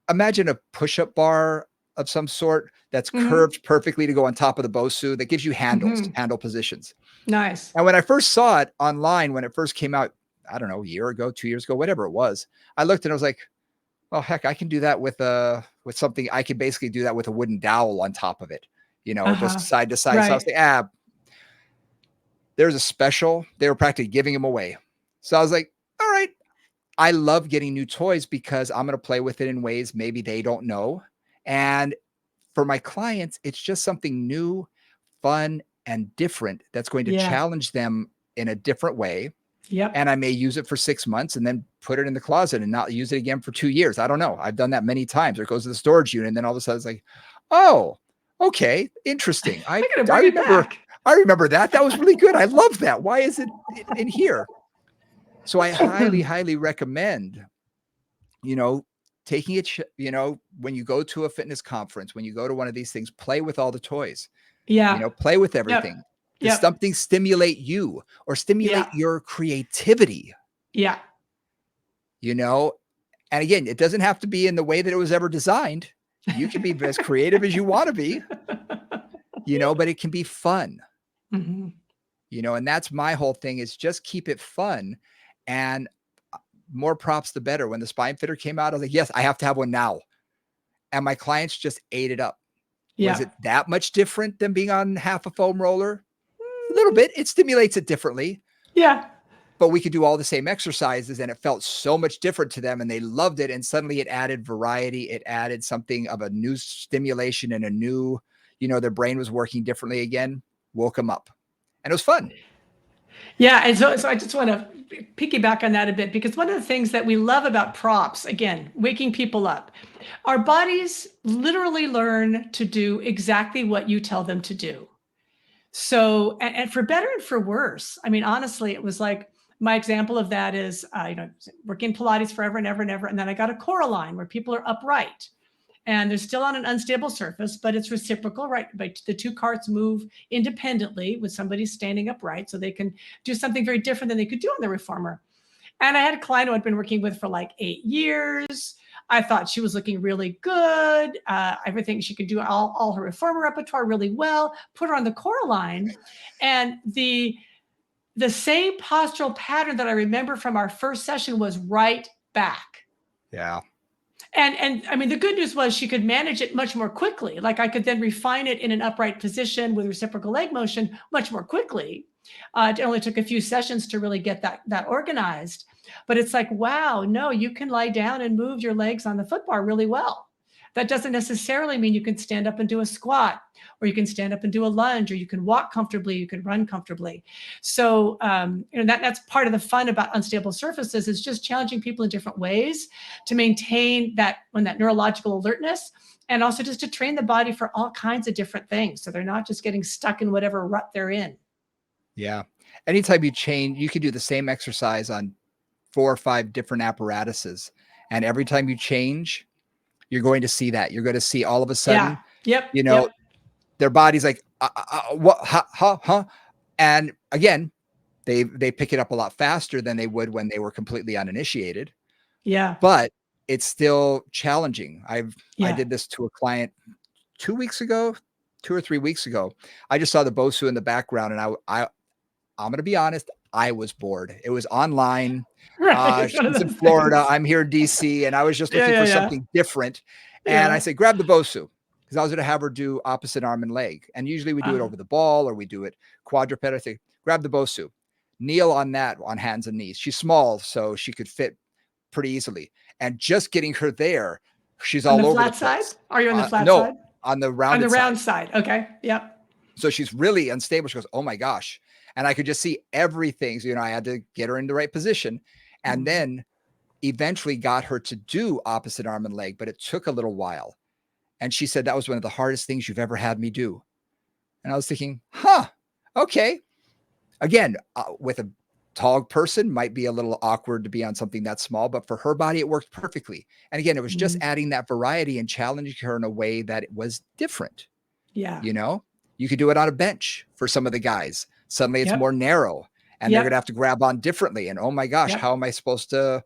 imagine a push-up bar of some sort that's Hmm. curved perfectly to go on top of the Bosu that gives you Hmm. handle positions. Nice. And when I first saw it online, when it first came out, I don't know, a year ago, 2 years ago, whatever it was, I looked and I was like, "Oh, heck, I can do that with something. I can basically do that with a wooden dowel on top of it, just Uh-huh. side to side." So I was Right. like, there's a special. They were practically giving them away. So I was like, all right. I love getting new toys because I'm going to play with it in ways maybe they don't know. And for my clients, it's just something new, fun, and different that's going to Yeah. challenge them in a different way. Yep. And I may use it for 6 months and then put it in the closet and not use it again for 2 years. I don't know. I've done that many times. Or it goes to the storage unit, and then all of a sudden it's like, oh, okay, interesting. I'm gonna I bring it remember back. I remember that. That was really good. I love that. Why is it in here? So I highly, highly recommend, you know, taking it, when you go to a fitness conference, when you go to one of these things, play with all the toys, Yeah. play with Yep. everything. Does Yep. something stimulate you or Yeah. stimulate your creativity? Yeah. You know, and again, it doesn't have to be in the way that it was ever designed. You can be as creative as you want to be, but it can be fun, Mhm. and that's my whole thing, is just keep it fun. And more props the better. When the Spinefitter came out, I was like, yes, I have to have one now. And my clients just ate it up. Was Yeah. it that much different than being on half a foam roller? A little bit. It stimulates it differently, Yeah. but we could do all the same exercises and it felt so much different to them and they loved it. And suddenly it added variety. It added something of a new stimulation and a new, their brain was working differently again, woke them up. And it was fun. Yeah, and so I just want to piggyback on that a bit, because one of the things that we love about props, again, waking people up, our bodies literally learn to do exactly what you tell them to do. So, and for better and for worse, I mean, honestly, it was like my example of that is, working Pilates forever and ever and ever. And then I got a Coraline where people are upright and they're still on an unstable surface, but it's reciprocal, right? But the two carts move independently with somebody standing upright, so they can do something very different than they could do on the reformer. And I had a client who I'd been working with for like 8 years. I thought she was looking really good. Everything she could do, all her reformer repertoire really well. Put her on the core line, and the same postural pattern that I remember from our first session was right back. Yeah. And I mean, the good news was she could manage it much more quickly. Like I could then refine it in an upright position with reciprocal leg motion much more quickly. It only took a few sessions to really get that organized. But it's like, wow, no, you can lie down and move your legs on the foot bar really well. That doesn't necessarily mean you can stand up and do a squat, or you can stand up and do a lunge, or you can walk comfortably, you can run comfortably. So that's part of the fun about unstable surfaces, is just challenging people in different ways to maintain that neurological alertness, and also just to train the body for all kinds of different things, so they're not just getting stuck in whatever rut they're in. Yeah. Anytime you change, you can do the same exercise on 4 or 5 different apparatuses. And every time you change, you're going to see that. You're going to see all of a Yeah. sudden, Yep. you know, Yep. their body's like, what, huh? And again, they pick it up a lot faster than they would when they were completely uninitiated, Yeah. but it's still challenging. I Yeah. did this to a client 2 weeks ago, 2 or 3 weeks ago. I just saw the Bosu in the background, and I'm gonna be honest, I was bored. It was online. Right. It's one of She's in those Florida, things. I'm here in DC, and I was just Yeah. looking Yeah. for Yeah. something different. And I Yeah. said, grab the Bosu, because I was gonna have her do opposite arm and leg. And usually we do it Uh, over the ball or we do it quadruped. I say, grab the Bosu, kneel on that on hands and knees. She's small, so she could fit pretty easily. And just getting her there, she's on the all over the flat side? place. Are you on the flat No, side? on the On the rounded round side. side. Okay. Yep. So she's really unstable. She goes, "Oh my gosh." And I could just see everything. So, I had to get her in the right position, and Mhm. then eventually got her to do opposite arm and leg, but it took a little while. And she said, "That was one of the hardest things you've ever had me do." And I was thinking, huh, okay. Again, with a tall person, might be a little awkward to be on something that small, but for her body, it worked perfectly. And again, it was just Mhm. adding that variety and challenging her in a way that it was different. Yeah. You know, you could do it on a bench for some of the guys. Suddenly it's more Yep. narrow and they're going to Yep. have to grab on differently. And oh my gosh, Yep. how am I supposed to,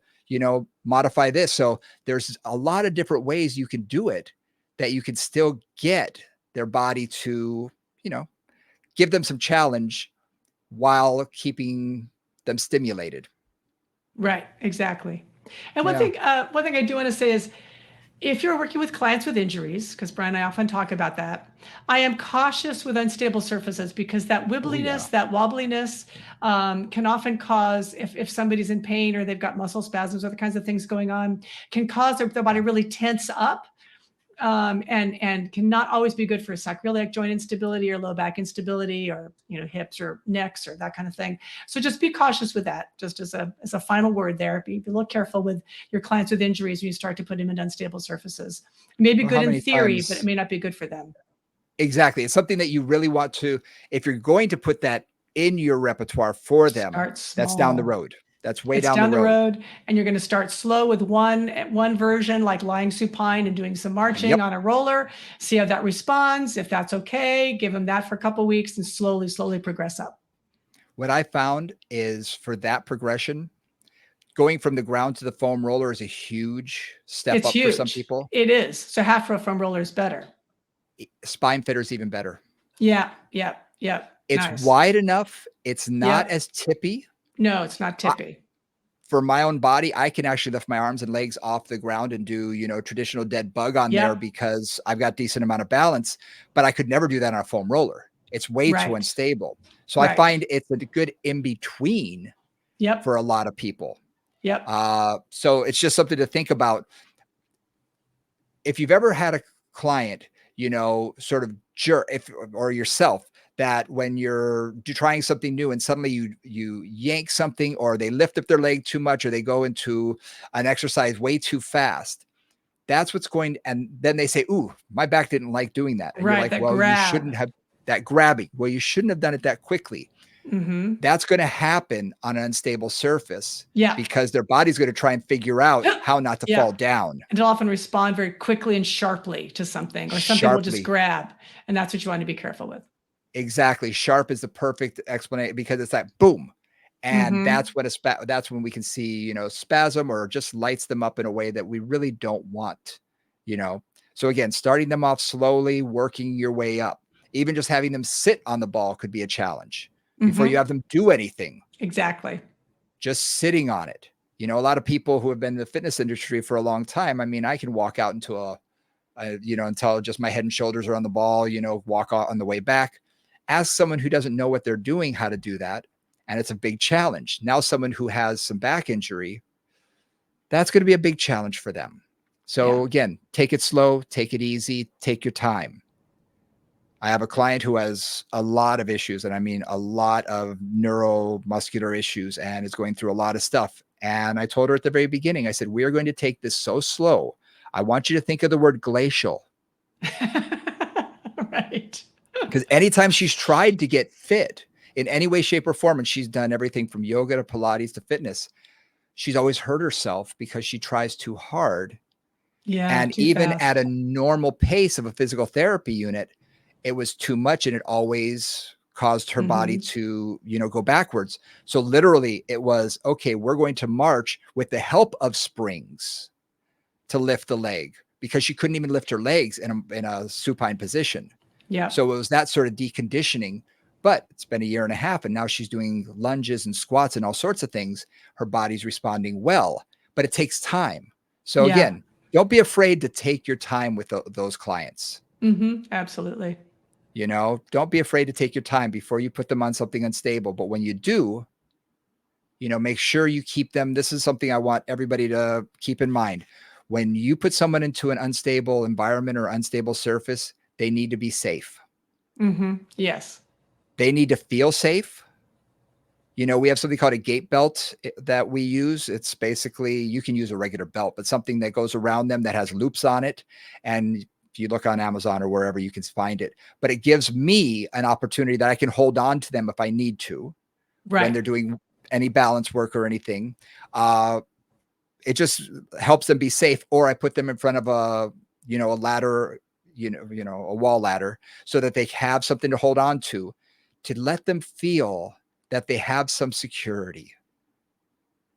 modify this? So there's a lot of different ways you can do it that you can still get their body to, you know, give them some challenge while keeping them stimulated. Right. Exactly. And Yeah. one thing I do want to say is, if you're working with clients with injuries, because Brian and I often talk about that, I am cautious with unstable surfaces, because that Oh yeah. wibbliness, that wobbliness, can often cause, if somebody's in pain or they've got muscle spasms, other kinds of things going on, can cause their body Yeah. really tense up, and can not always be good for sacroiliac joint instability or low back instability, or hips or necks or that kind of thing. So just be cautious with that. Just as a final word there, be a little careful with your clients with injuries when you start to put them in unstable surfaces. It may be Or good how in many theory, but it times may not be good for them. exactly. It's something that you really want to, if you're going to put that in your repertoire for them, Start that's down the small. road. That's way It's down the down the road. road, and you're going to start slow with one version, like lying supine and doing some marching Yep. on a roller. See how that responds. If that's okay, give them that for a couple of weeks and slowly progress up. What I found is for that progression, going from the ground to the foam roller is a huge step It's up for some huge. people. It is. So half row foam roller is better. Spinefitter is even better. Yeah, yeah, yeah. It's Nice. wide enough. It's not Yeah. as tippy. No, it's not I, tippy. for my own body, I can actually lift my arms and legs off the ground and do, traditional dead bug on there Yep. because I've got decent amount of balance, but I could never do that on a foam roller. It's way too Right. unstable. So I Right. find it's a good in between Yep. for a lot of people. Yep. So it's just something to think about. If you've ever had a client, sort of jerk, if or yourself, that when you're trying something new and suddenly you yank something or they lift up their leg too much or they go into an exercise way too fast, that's what's going, and then they say, "Ooh, my back didn't like doing that." And you're Right. like, That "Well, you grab. shouldn't have that grabbing. Well, you shouldn't have done it that quickly." Mm-hmm. That's going to happen on an unstable surface Yeah. because their body's going to try and figure out how not to fall Yeah. down And they'll often respond very quickly and sharply to something, or something will just sharply. grab. And that's what you want to be careful with. Exactly. Sharp is the perfect explanation because it's like boom. And Mm-hmm. that's when we can see, spasm or just lights them up in a way that we really don't want, you know. So again, starting them off slowly, working your way up. Even just having them sit on the ball could be a challenge before you Mm-hmm. have them do anything. Exactly. Just sitting on it. You know, a lot of people who have been in the fitness industry for a long time, I mean, I can walk out into you know, until just my head and shoulders are on the ball, you know, walk on the way back. Ask someone who doesn't know what they're doing how to do that. And it's a big challenge. Now, someone who has some back injury, that's going to be a big challenge for them. Yeah. So again, take it slow, take it easy, take your time. I have a client who has a lot of issues, and I mean a lot of neuromuscular issues, and is going through a lot of stuff. And I told her at the very beginning, I said, we are going to take this so slow. I want you to think of the word glacial. Right. Because anytime she's tried to get fit in any way, shape, or form, and she's done everything from yoga to Pilates to fitness, she's always hurt herself because she tries too hard. Yeah, And too even at fast. a normal pace of a physical therapy unit, it was too much, and it always caused her body Hmm. to, you know, go backwards. So literally it was, okay, we're going to march with the help of springs to lift the leg, because she couldn't even lift her legs in a supine position. Yeah. So it was that sort of deconditioning. But it's been a year and a half, and now she's doing lunges and squats and all sorts of things. Her body's responding well, but it takes time. So Yeah. again, don't be afraid to take your time with those clients. Absolutely. You know, don't be afraid to take your time before you put them on something unstable. But when you do, you know, make sure you keep them. This is something I want everybody to keep in mind. When you put someone into an unstable environment or unstable surface, they need to be safe. Yes. They need to feel safe. You know, we have something called a gait belt that we use. It's basically, you can use a regular belt, but something that goes around them that has loops on it. And if you look on Amazon or wherever, you can find it. But it gives me an opportunity that I can hold on to them if I need to when Right. they're doing any balance work or anything. It just helps them be safe. Or I put them in front of a, you know, a ladder, a wall ladder, so that they have something to hold on to let them feel that they have some security,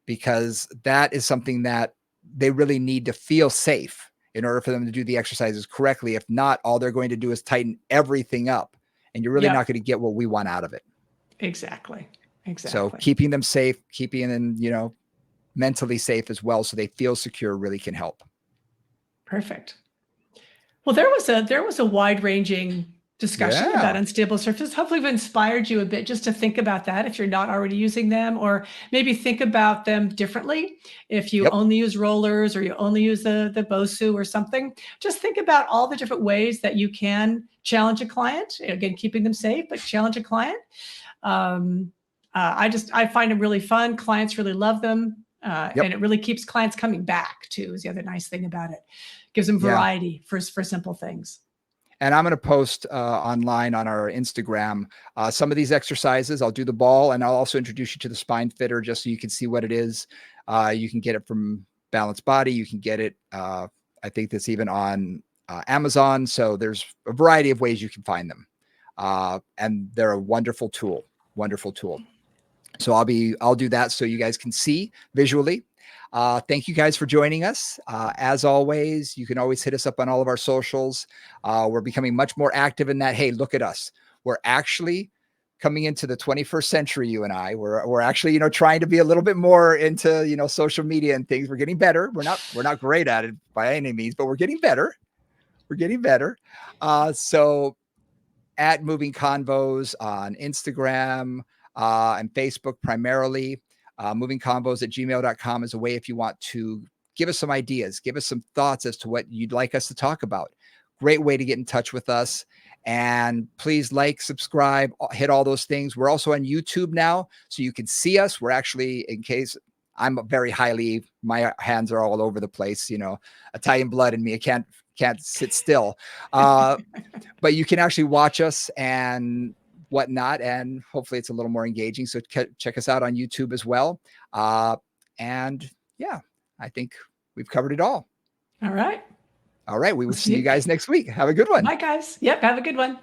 because that is something that they really need to feel safe in order for them to do the exercises correctly. If not, all they're going to do is tighten everything up, and you're really not Yep. going to get what we want out of it. Exactly. So Exactly. keeping them safe, keeping them, you know, mentally safe as well, so they feel secure, really can help. Perfect. Well, there was a wide-ranging discussion about Yeah. unstable surfaces. Hopefully, we've inspired you a bit just to think about that if you're not already using them, or maybe think about them differently. If you Yep. only use rollers or you only use the Bosu or something, just think about all the different ways that you can challenge a client. Again, keeping them safe, but challenge a client. Um, I find them really fun. Clients really love them, Yep. and it really keeps clients coming back too. Is the other nice thing about it. Gives them Yeah. variety for simple things. And I'm going to post online on our Instagram some of these exercises. I'll do the ball, and I'll also introduce you to the Spinefitter just so you can see what it is. You can get it from Balanced Body. You can get it, I think that's even on Amazon. So there's a variety of ways you can find them. And they're a wonderful tool, wonderful tool. So I'll do that so you guys can see visually. Thank you guys for joining us. As always, you can always hit us up on all of our socials. We're becoming much more active in that. Hey, look at us. We're actually coming into the 21st century. You and I, we're actually, you know, trying to be a little bit more into, you know, social media and things. We're getting better. We're not great at it by any means, but we're getting better. We're getting better. So at Moving Convos on Instagram and Facebook primarily. Movingconvos at gmail.com is a way if you want to give us some ideas, give us some thoughts as to what you'd like us to talk about. Great way to get in touch with us. And please like, subscribe, hit all those things. We're also on YouTube now, so you can see us. We're actually, in case I'm very highly, my hands are all over the place, you know, Italian blood in me. I can't sit still. But you can actually watch us and whatnot, and hopefully it's a little more engaging. So check us out on YouTube as well. And yeah, I think we've covered it all. All right. All right. We will We'll see see you you. guys next week. Have a good one. Bye, guys. Yep. Have a good one.